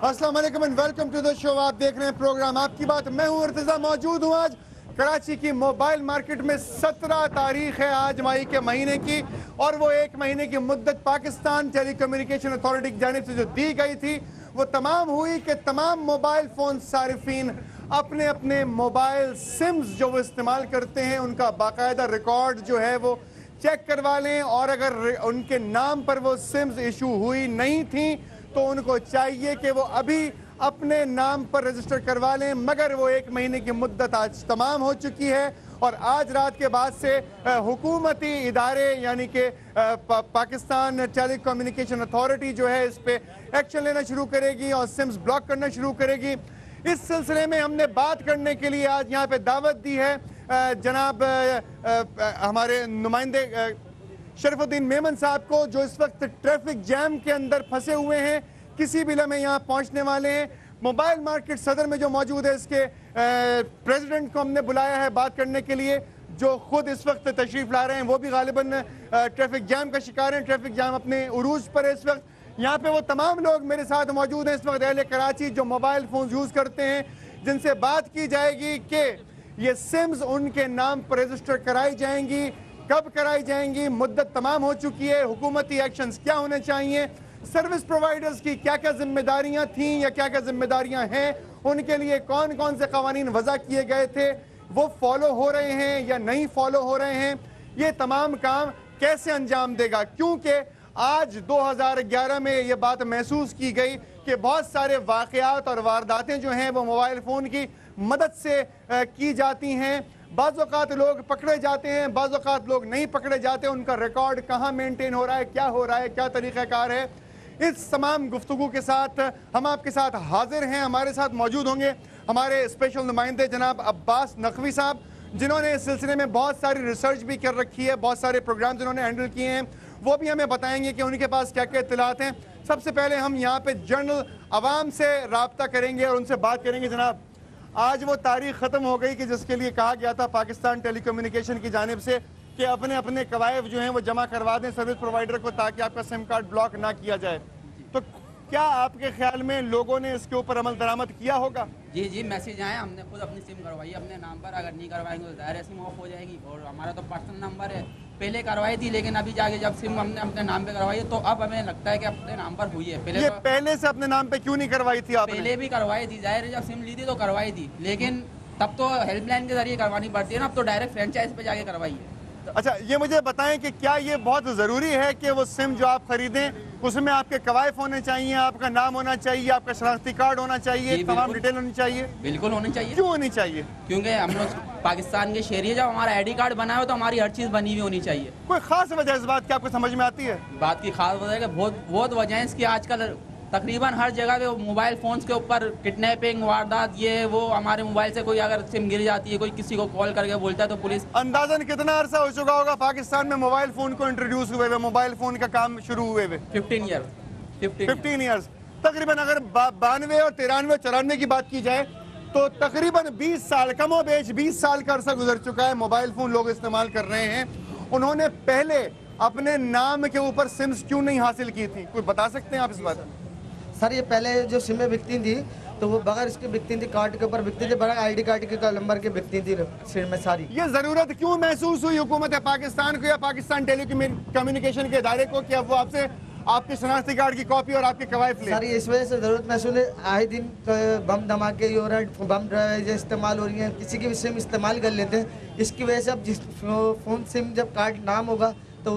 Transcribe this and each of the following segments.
अस्सलाम वालेकुम and welcome to the show. आप देख रहे हैं प्रोग्राम आपकी बात। मैं हूं इर्तिजा, मौजूद हूं आज कराची की मोबाइल मार्केट में। 17 तारीख है आज मई के महीने की, और वो एक महीने की मुद्दत पाकिस्तान टेलीकम्युनिकेशन अथॉरिटी की जानिब से जो दी गई थी वो तमाम हुई कि तमाम मोबाइल फ़ोन सारिफीन अपने अपने मोबाइल सिम्स जो वो इस्तेमाल करते हैं उनका बाकायदा रिकॉर्ड जो है वो चेक करवा लें, और अगर उनके नाम पर वो सिम्स इशू हुई नहीं थी तो उनको चाहिए कि वो अभी अपने नाम पर रजिस्टर करवा लें। मगर वो एक महीने की मुद्दत आज तमाम हो चुकी है, और आज रात के बाद से हुकूमती इदारे यानी कि पाकिस्तान टेलीकम्युनिकेशन अथॉरिटी जो है इस पे एक्शन लेना शुरू करेगी और सिम्स ब्लॉक करना शुरू करेगी। इस सिलसिले में हमने बात करने के लिए आज यहाँ पे दावत दी है जनाब हमारे नुमाइंदे शरीफुद्दीन मेमन साहब को, जो इस वक्त ट्रैफिक जैम के अंदर फंसे हुए हैं, किसी भी लम्हे यहाँ पहुँचने वाले हैं। मोबाइल मार्केट सदर में जो मौजूद है इसके प्रेसिडेंट को हमने बुलाया है बात करने के लिए, जो खुद इस वक्त तशरीफ ला रहे हैं। वो भी गालिबन ट्रैफिक जैम का शिकार हैं। ट्रैफिक जैम अपने उरूज पर है इस वक्त। यहाँ पे वो तमाम लोग मेरे साथ मौजूद हैं इस वक्त अहले कराची जो मोबाइल फ़ोन यूज़ करते हैं, जिनसे बात की जाएगी कि ये सिम्स उनके नाम पर रजिस्टर कराई जाएंगी, कब कराई जाएंगी, मुद्दत तमाम हो चुकी है, हुकूमती एक्शंस क्या होने चाहिए, सर्विस प्रोवाइडर्स की क्या क्या जिम्मेदारियां थीं या क्या क्या जिम्मेदारियां हैं, उनके लिए कौन कौन से कवानीन वज़ा किए गए थे, वो फॉलो हो रहे हैं या नहीं फॉलो हो रहे हैं, ये तमाम काम कैसे अंजाम देगा। क्योंकि आज 2011 में ये बात महसूस की गई कि बहुत सारे वाक़यात और वारदातें जो हैं वो मोबाइल फ़ोन की मदद से की जाती हैं। बाज़ औक़ात लोग पकड़े जाते हैं, बाज़ औक़ात लोग नहीं पकड़े जाते। उनका रिकॉर्ड कहाँ मेंटेन हो रहा है, क्या हो रहा है, क्या तरीक़ाकार है। इस तमाम गुफ्तगू के साथ हम आपके साथ हाजिर हैं। हमारे साथ मौजूद होंगे हमारे स्पेशल नुमाइंदे जनाब अब्बास नकवी साहब, जिन्होंने इस सिलसिले में बहुत सारी रिसर्च भी कर रखी है, बहुत सारे प्रोग्राम जिन्होंने हैंडल किए हैं, वो भी हमें बताएंगे कि उनके पास क्या क्या इत्तलात हैं। सबसे पहले हम यहाँ पे जनरल आवाम से रब्ता करेंगे और उनसे बात करेंगे। जनाब, आज वो तारीख ख़त्म हो गई कि जिसके लिए कहा गया था पाकिस्तान टेलीकम्युनिकेशन की जानिब से कि अपने अपने कवायद जो हैं वो जमा करवा दें सर्विस प्रोवाइडर को, ताकि आपका सिम कार्ड ब्लॉक ना किया जाए। तो क्या आपके ख्याल में लोगों ने इसके ऊपर अमल दरामद किया होगा? जी मैसेज आए, हमने खुद अपनी सिम करवाई अपने नाम पर। अगर नहीं करवाएंगे तो ज़ाहिर है सिम ऑफ हो जाएगी, और हमारा तो पर्सनल नंबर है, पहले करवाई थी, लेकिन अभी जाके जब सिम हमने अपने नाम पे करवाई है तो अब हमें लगता है कि अपने नाम पर हुई है। ये पहले से अपने नाम पे क्यों नहीं करवाई थी आपने? पहले भी करवाई थी, जाहिर है जब सिम ली थी तो करवाई थी, लेकिन तब तो हेल्पलाइन के जरिए करवानी पड़ती है ना, अब तो डायरेक्ट फ्रेंचाइज पे जाके करवाई है। अच्छा, ये मुझे बताएं कि क्या ये बहुत ज़रूरी है कि वो सिम जो आप खरीदें उसमें आपके कवायफ होने चाहिए, आपका नाम होना चाहिए, आपका शनाख्ती कार्ड होना चाहिए, तमाम डिटेल होनी चाहिए? बिल्कुल होनी चाहिए। क्यों होनी चाहिए? क्योंकि हम लोग पाकिस्तान के शहरी है, जब हमारा आईडी कार्ड बना हो तो हमारी हर चीज़ बनी हुई होनी चाहिए। कोई खास वजह इस बात की आपको समझ में आती है? बात की खास वजह है कि बहुत वजह है इसकी। आजकल तकरीबन हर जगह पे मोबाइल फ़ोन्स के ऊपर किडनैपिंग, वारदात, ये वो। हमारे मोबाइल से कोई अगर सिम गिर जाती है, कोई किसी को कॉल करके बोलता है तो पुलिस। अंदाजन कितना अरसा हो चुका होगा पाकिस्तान में मोबाइल फ़ोन को इंट्रोड्यूस हुए हुए, मोबाइल फ़ोन का काम शुरू हुए हुए? 15 ईयर्स तकरीबन। अगर 92 और 93 94 की बात की जाए तो तकरीबन 20 साल, कमो बेच 20 साल का अरसा गुजर चुका है। मोबाइल फ़ोन लोग इस्तेमाल कर रहे हैं। उन्होंने पहले अपने नाम के ऊपर सिम्स क्यों नहीं हासिल की थी? कोई बता सकते हैं आप इस बात? सर, ये पहले जो सिमें बिकती थी तो वो बगैर इसके बिकती थी, कार्ड के ऊपर बिकती थी, बगैर आईडी कार्ड के नंबर के बिकती थी सिम में सारी। ये ज़रूरत क्यों महसूस हुई हुकूमत पाकिस्तान को या पाकिस्तान टेलीकम्युनिकेशन के इदारे को कि अब वो आपसे आपके शनाख्ती कार्ड की कॉपी और आपके कवायद ले? सर, इस वजह से ज़रूरत महसूस है। आए दिन बम धमाके हो रहे हैं, बम इस्तेमाल हो रही हैं, किसी की भी सिम इस्तेमाल कर लेते हैं। इसकी वजह से अब जिस फ़ोन सिम जब कार्ड नाम होगा तो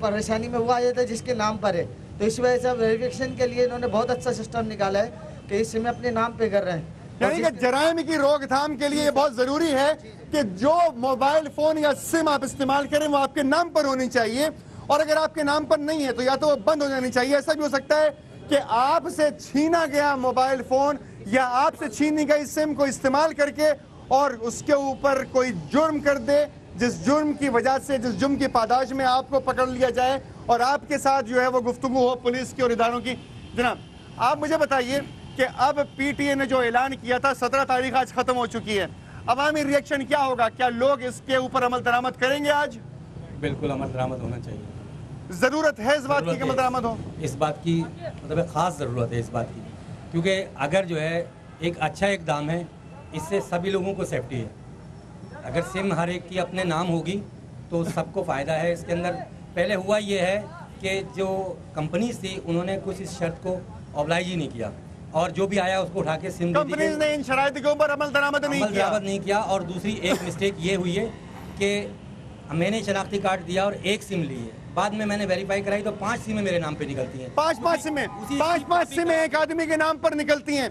परेशानी में वो आ जाता है जिसके नाम पर है। तो इस वजह से अब वेरिफिकेशन के लिए इन्होंने बहुत अच्छा सिस्टम निकाला है कि इस सिम अपने नाम पे कर रहे हैं। यानी कि जराइम की रोकथाम के लिए ये बहुत ज़रूरी है कि जो मोबाइल फ़ोन या सिम आप इस्तेमाल करें वो आपके नाम पर होनी चाहिए, और अगर आपके नाम पर नहीं है तो या तो वो बंद हो जानी चाहिए। ऐसा भी हो सकता है कि आपसे छीना गया मोबाइल फ़ोन या आपसे छीनी गई सिम को इस्तेमाल करके और उसके ऊपर कोई जुर्म कर दे, जिस जुर्म की वजह से, जिस जुर्म की पादाश में आपको पकड़ लिया जाए और आपके साथ जो है वो गुफ्तगू हो पुलिस की और इदारों की। जनाब, आप मुझे बताइए कि अब पीटीए ने जो ऐलान किया था 17 तारीख आज ख़त्म हो चुकी है, अवामी रिएक्शन क्या होगा? क्या लोग इसके ऊपर अमल दरामद करेंगे आज? बिल्कुल अमल दरामद होना चाहिए। ज़रूरत है इस बात की कि अमल दरामद हो? इस बात की मतलब ख़ास ज़रूरत है इस बात की, क्योंकि अगर जो है एक अच्छा एक दाम है, इससे सभी लोगों को सेफ्टी है। अगर सिम हर एक की अपने नाम होगी तो सबको फ़ायदा है इसके अंदर। पहले हुआ ये है कि जो कंपनीज थी उन्होंने कुछ इस शर्त को ऑब्लाइज ही नहीं किया और जो भी आया उसको उठा के सिम दे दी गई। कंपनीज ने इन शराइत के ऊपर अमल दरामद नहीं किया। और दूसरी एक मिस्टेक ये हुई है कि मैंने शनाख्ती कार्ड दिया और एक सिम ली है, बाद में मैंने वेरीफाई कराई तो 5 सिमें मेरे नाम पे निकलती हैं। पांच सिमें एक आदमी के नाम पर निकलती हैं।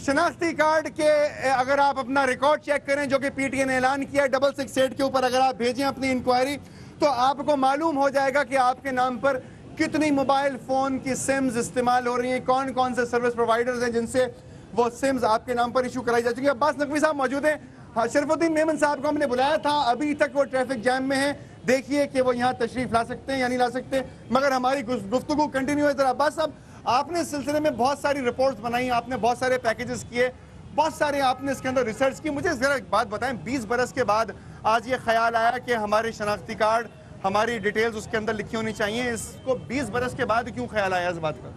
शनाख्ती कार्ड के अगर आप अपना रिकॉर्ड चेक करें जो कि पीटीए ने ऐलान किया 668 के ऊपर, अगर आप भेजें अपनी इंक्वायरी तो आपको मालूम हो जाएगा कि आपके नाम पर कितनी मोबाइल फोन की सिम्स इस्तेमाल हो रही हैं, कौन कौन से सर्विस प्रोवाइडर्स हैं जिनसे वो सिम्स आपके नाम पर इशू कराई जा चुकी है। अब्बास नकवी साहब मौजूद हैं। हाँ, शरफुद्दीन मेमन साहब को हमने बुलाया था, अभी तक वो ट्रैफिक जैम में है। देखिए कि वो यहाँ तशरीफ ला सकते हैं या नहीं ला सकते, मगर हमारी गुफ्तगू कंटिन्यू है। अब्बास साहब, आपने इस सिलसिले में बहुत सारी रिपोर्ट्स बनाई, आपने बहुत सारे पैकेजेस किए, बहुत सारे आपने इसके अंदर रिसर्च की। मुझे जरा एक बात बताएं, 20 बरस के बाद आज ये ख्याल आया कि हमारे शनाख्ती कार्ड, हमारी डिटेल्स उसके अंदर लिखी होनी चाहिए, इसको 20 बरस के बाद क्यों ख्याल आया इस बात का?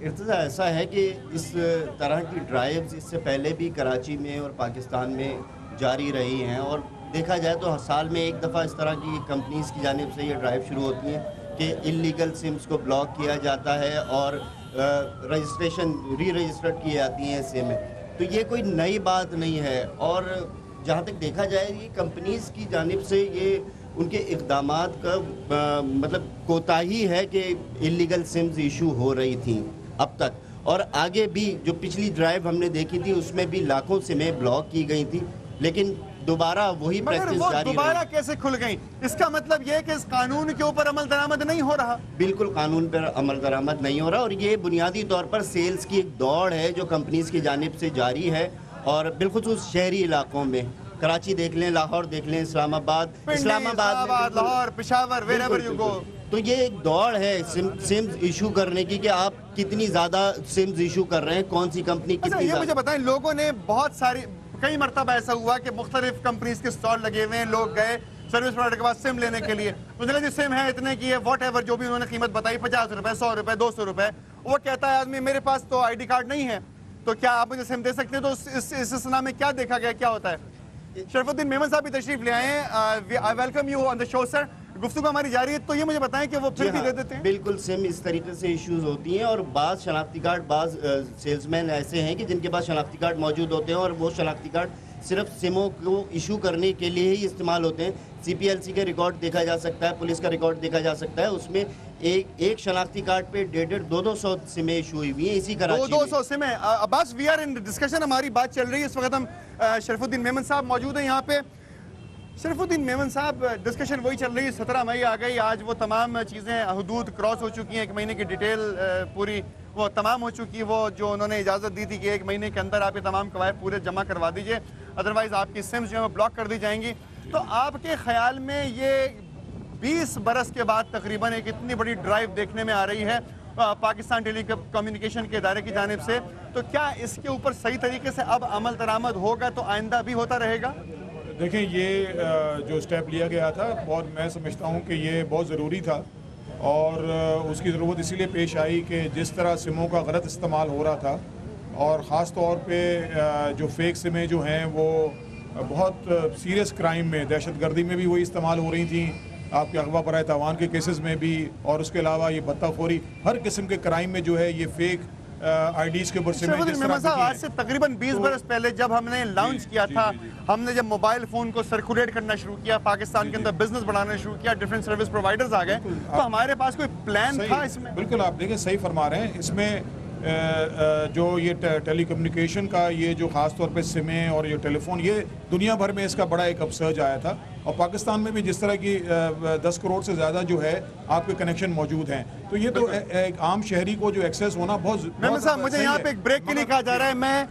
इर्तिज़ा ऐसा है कि इस तरह की ड्राइव्स इससे पहले भी कराची में और पाकिस्तान में जारी रही हैं और देखा जाए तो साल में एक दफ़ा इस तरह की कंपनीज़ की जानिब से ये ड्राइव शुरू होती हैं कि इल्लीगल सिम्स को ब्लॉक किया जाता है और रजिस्ट्रेशन री रजिस्टर्ड की जाती हैं सिम। तो ये कोई नई बात नहीं है और जहाँ तक देखा जाए ये कंपनीज़ की जानिब से ये उनके इक़दामात का मतलब कोताही है कि इल्लीगल सिम्स इशू हो रही थी अब तक, और आगे भी जो पिछली ड्राइव हमने देखी थी उसमें भी लाखों सिमें ब्लॉक की गई थी, लेकिन दोबारा वही प्रैक्टिस जारी रही। दोबारा कैसे खुल गई? इसका मतलब ये है कि इस कानून के ऊपर अमल दरामद नहीं हो रहा। बिल्कुल कानून पर अमल दरामद नहीं हो रहा और ये बुनियादी तौर पर सेल्स की एक दौड़ है जो कंपनीज की जानिब से जारी है और बिलखुसूस शहरी इलाकों में, कराची देख लें, लाहौर देख लें, Islamabad Lahore, Peshawar, wherever you go। तो ये एक दौड़ है सिम्स इशू करने की कि आप कितनी ज़्यादा सिम्स इशू कर रहे हैं, कौन सी कंपनी कितनी। ये मुझे बताएं, लोगों ने बहुत सारी, कई मरतबा ऐसा हुआ कि मुख्तलिफ कंपनीज के स्टॉल लगे हुए हैं, लोग गए सर्विस प्रोवाइडर के पास सिम लेने के लिए, मुझे लगा सिम है इतने की है, वॉट एवर जो भी उन्होंने कीमत बताई, 50 रुपए, 100 रुपए, 200 रुपए। वो कहता है आदमी मेरे पास तो ID कार्ड नहीं है, तो क्या आप मुझे सिम दे सकते हैं? तो इस सिलसिले में क्या देखा गया, क्या होता है? शरफुद्दीन मेमन साहब भी तशरीफ ले आए हैं। I welcome you on the show sir. गुफ्तगू हमारी जारी है, तो ये मुझे बताएं कि वो फिर भी दे देते हैं? बिल्कुल सिम इस तरीके से इश्यूज होती हैं और बाज़ शनाख्ती कार्ड, बाज़ सेल्समैन ऐसे हैं कि जिनके पास शनाख्ती कार्ड मौजूद होते हैं और वो शनाख्ती कार्ड सिर्फ सिमों को इशू करने के लिए ही इस्तेमाल होते हैं। CPLC के रिकॉर्ड देखा जा सकता है, पुलिस का रिकॉर्ड देखा जा सकता है, उसमें एक शनाख्ती कार्ड पे 150-200 सिमें इशू हुई हुई हैं इसी कराची में। 200 सिमें। Abbas, we are in discussion, हमारी बात चल रही है इस वक्त। हम शरफुद्दीन मेमन साहब मौजूद हैं यहाँ पे। शरफुद्दीन मेमन साहब, डिस्कशन वही चल रही है, 17 मई आ गई, आज वो तमाम चीज़ें हदूद क्रॉस हो चुकी हैं, 1 महीने की डिटेल पूरी वो तमाम हो चुकी है। वो जो उन्होंने इजाज़त दी थी कि 1 महीने के अंदर आप ये तमाम कवायद पूरे जमा करवा दीजिए, अदरवाइज़ आपकी सिम्स जो है ब्लॉक कर दी जाएंगी। तो आपके ख्याल में ये 20 बरस के बाद तकरीबन एक इतनी बड़ी ड्राइव देखने में आ रही है पाकिस्तान टेली कम्युनिकेशन के इदारे की जानिब से, तो क्या इसके ऊपर सही तरीके से अब अमल दरामद होगा तो आइंदा भी होता रहेगा? देखें, ये जो स्टेप लिया गया था बहुत, मैं समझता हूँ कि ये बहुत ज़रूरी था और उसकी ज़रूरत इसीलिए पेश आई कि जिस तरह सिमों का गलत इस्तेमाल हो रहा था और ख़ास तौर पे जो फेक सिमें जो हैं वो बहुत सीरियस क्राइम में, दहशतगर्दी में भी वही इस्तेमाल हो रही थी, आपके अगवा बराए तावान के केसेस में भी, और उसके अलावा ये बत्ताखोरी, हर किस्म के क्राइम में जो है ये फेक आईडीज के ऊपर सिमें जिस तरह की आज से तकरीबन 20 बरस पहले जब हमने लॉन्च किया था, हमने जब मोबाइल फ़ोन को सर्कुलेट करना शुरू किया, पाकिस्तान के अंदर बिजनेस बढ़ाना शुरू किया, डिफरेंट सर्विस प्रोवाइडर्स आ गए, तो हमारे पास कोई प्लान था इसमें? बिल्कुल, आप देखें, सही फरमा रहे हैं। इसमें जो ये टेली कम्युनिकेशन का ये जो ख़ास तौर पे सिमें और ये टेलीफोन, ये दुनिया भर में इसका बड़ा एक अपसर्ज आया था और पाकिस्तान में भी जिस तरह की 10 करोड़ से ज़्यादा जो है आपके कनेक्शन मौजूद हैं, तो ये तो एक आम शहरी को जो एक्सेस होना बहुत साहब, मुझे यहाँ पे एक ब्रेक के लिए कहा जा रहा है, मैं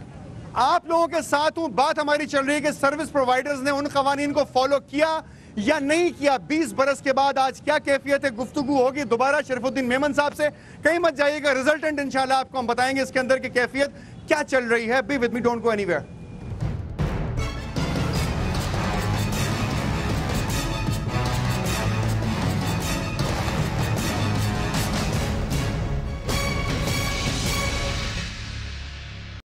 आप लोगों के साथ हूँ। बात हमारी चल रही है कि सर्विस प्रोवाइडर्स ने उन कवानीन को फॉलो किया या नहीं किया। 20 बरस के बाद आज क्या कैफियत है? गुफ्तगू होगी दोबारा शरफुद्दीन मेमन साहब से, कहीं मत जाइएगा, रिजल्टेंट इंशाल्लाह आपको हम बताएंगे इसके अंदर की कैफियत क्या चल रही है। Be with me, don't go anywhere.